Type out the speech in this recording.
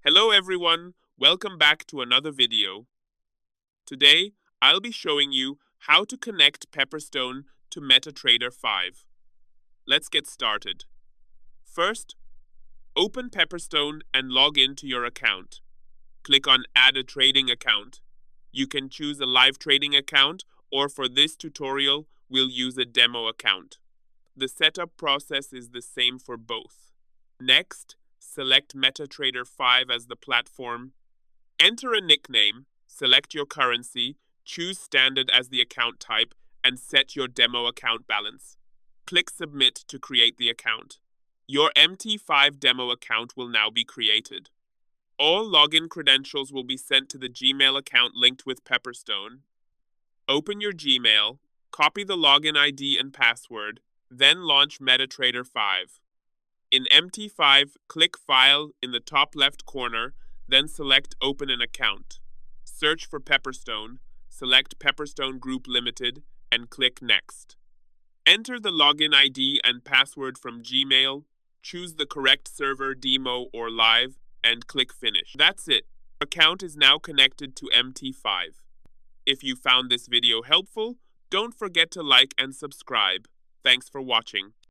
Hello everyone, welcome back to another video. Today, I'll be showing you how to connect Pepperstone to MetaTrader 5. Let's get started. First, open Pepperstone and log into your account. Click on Add a Trading Account. You can choose a live trading account, or for this tutorial, we'll use a demo account. The setup process is the same for both. Next, select MetaTrader 5 as the platform. Enter a nickname, select your currency, choose standard as the account type, and set your demo account balance. Click Submit to create the account. Your MT5 demo account will now be created. All login credentials will be sent to the Gmail account linked with Pepperstone. Open your Gmail, copy the login ID and password, then launch MetaTrader 5. In MT5, click File in the top left corner, then select Open an Account. Search for Pepperstone, select Pepperstone Group Limited, and click Next. Enter the login ID and password from Gmail, choose the correct server, demo, or live, and click Finish. That's it. Your account is now connected to MT5. If you found this video helpful, don't forget to like and subscribe. Thanks for watching.